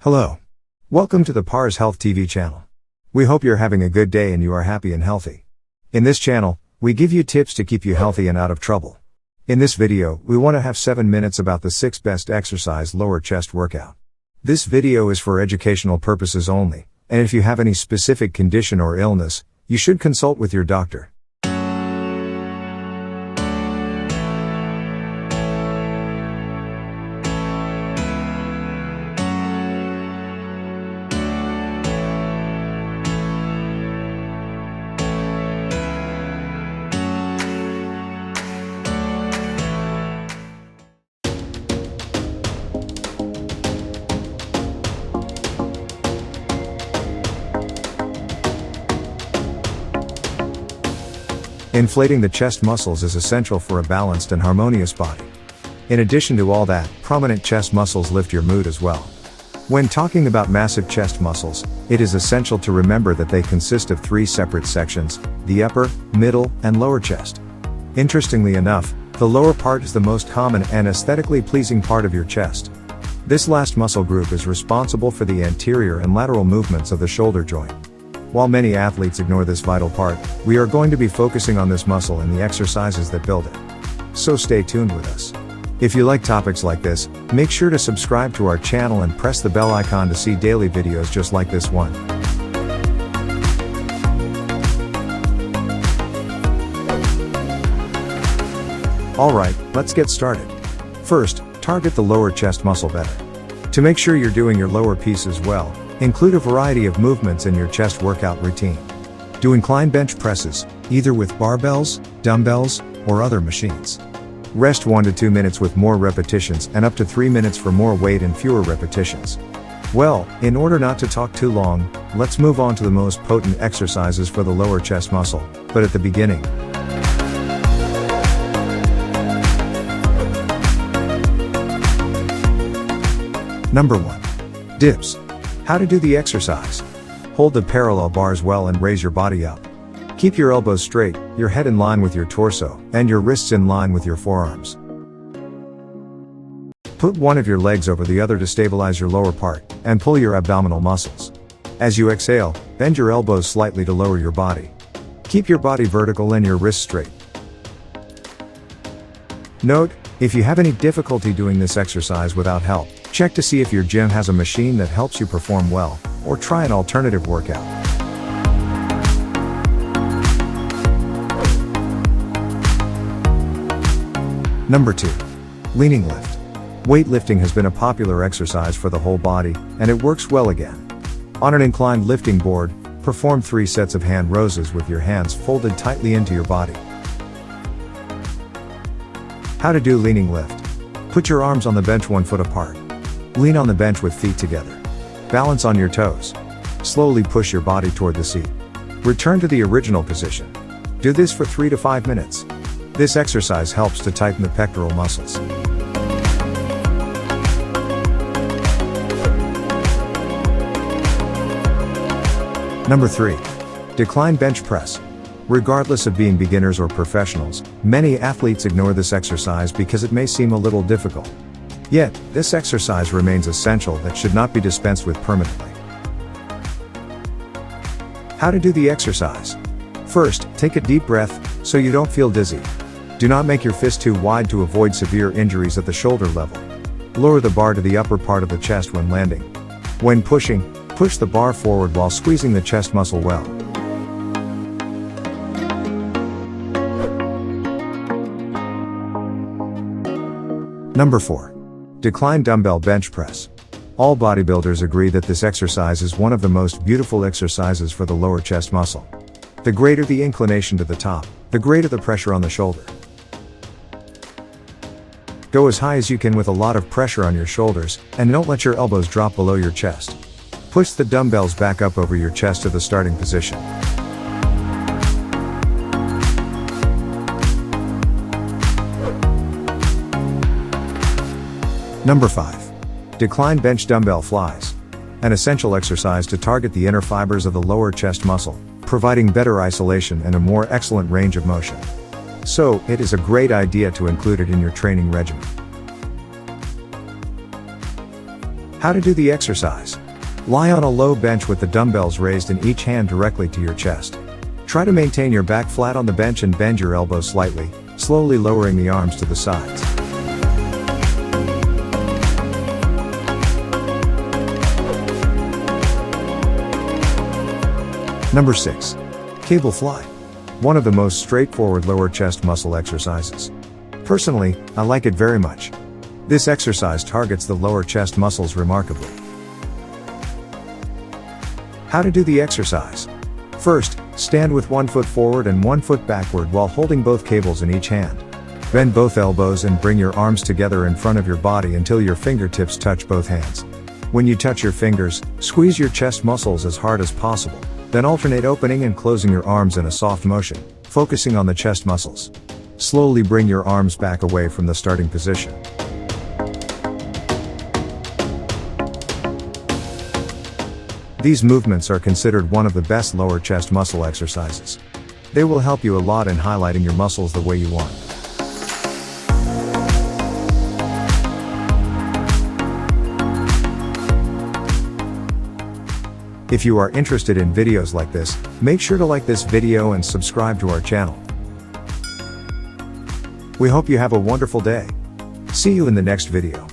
Hello. Welcome to the Pars Health TV channel. We hope you're having a good day and you are happy and healthy. In this channel, we give you tips to keep you healthy and out of trouble. In this video, we want to have 7 minutes about the 6 best exercise lower chest workout. This video is for educational purposes only, and if you have any specific condition or illness, you should consult with your doctor. Inflating the chest muscles is essential for a balanced and harmonious body. In addition to all that, prominent chest muscles lift your mood as well. When talking about massive chest muscles, it is essential to remember that they consist of 3 separate sections: the upper, middle, and lower chest. Interestingly enough, the lower part is the most common and aesthetically pleasing part of your chest. This last muscle group is responsible for the anterior and lateral movements of the shoulder joint. While many athletes ignore this vital part, we are going to be focusing on this muscle and the exercises that build it. So stay tuned with us. If you like topics like this, make sure to subscribe to our channel and press the bell icon to see daily videos just like this one. Alright, let's get started. First, target the lower chest muscle better. To make sure you're doing your lower pieces well, include a variety of movements in your chest workout routine. Do incline bench presses, either with barbells, dumbbells, or other machines. Rest 1 to 2 minutes with more repetitions and up to 3 minutes for more weight and fewer repetitions. Well, in order not to talk too long, let's move on to the most potent exercises for the lower chest muscle, but at the beginning. Number 1. Dips. How to do the exercise. Hold the parallel bars well and raise your body up. Keep your elbows straight, your head in line with your torso, and your wrists in line with your forearms. Put one of your legs over the other to stabilize your lower part, and pull your abdominal muscles. As you exhale, bend your elbows slightly to lower your body. Keep your body vertical and your wrists straight. Note, if you have any difficulty doing this exercise without help, check to see if your gym has a machine that helps you perform well, or try an alternative workout. Number 2. Leaning lift. Weightlifting has been a popular exercise for the whole body, and it works well again. On an inclined lifting board, perform 3 sets of hand roses with your hands folded tightly into your body. How to do leaning lift. Put your arms on the bench 1 foot apart. Lean on the bench with feet together. Balance on your toes. Slowly push your body toward the seat. Return to the original position. Do this for 3 to 5 minutes. This exercise helps to tighten the pectoral muscles. Number 3. Decline bench press. Regardless of being beginners or professionals, many athletes ignore this exercise because it may seem a little difficult. Yet, this exercise remains essential that should not be dispensed with permanently. How to do the exercise. First, take a deep breath, so you don't feel dizzy. Do not make your fist too wide to avoid severe injuries at the shoulder level. Lower the bar to the upper part of the chest when landing. When pushing, push the bar forward while squeezing the chest muscle well. Number 4. Decline dumbbell bench press. All bodybuilders agree that this exercise is one of the most beautiful exercises for the lower chest muscle. The greater the inclination to the top, the greater the pressure on the shoulder. Go as high as you can with a lot of pressure on your shoulders, and don't let your elbows drop below your chest. Push the dumbbells back up over your chest to the starting position. Number 5. Decline bench dumbbell flies. An essential exercise to target the inner fibers of the lower chest muscle, providing better isolation and a more excellent range of motion. So, it is a great idea to include it in your training regimen. How to do the exercise. Lie on a low bench with the dumbbells raised in each hand directly to your chest. Try to maintain your back flat on the bench and bend your elbows slightly, slowly lowering the arms to the sides. Number 6. Cable fly. One of the most straightforward lower chest muscle exercises. Personally, I like it very much. This exercise targets the lower chest muscles remarkably. How to do the exercise. First, stand with one foot forward and one foot backward while holding both cables in each hand. Bend both elbows and bring your arms together in front of your body until your fingertips touch both hands. When you touch your fingers, squeeze your chest muscles as hard as possible, then alternate opening and closing your arms in a soft motion, focusing on the chest muscles. Slowly bring your arms back away from the starting position. These movements are considered one of the best lower chest muscle exercises. They will help you a lot in highlighting your muscles the way you want. If you are interested in videos like this, make sure to like this video and subscribe to our channel. We hope you have a wonderful day. See you in the next video.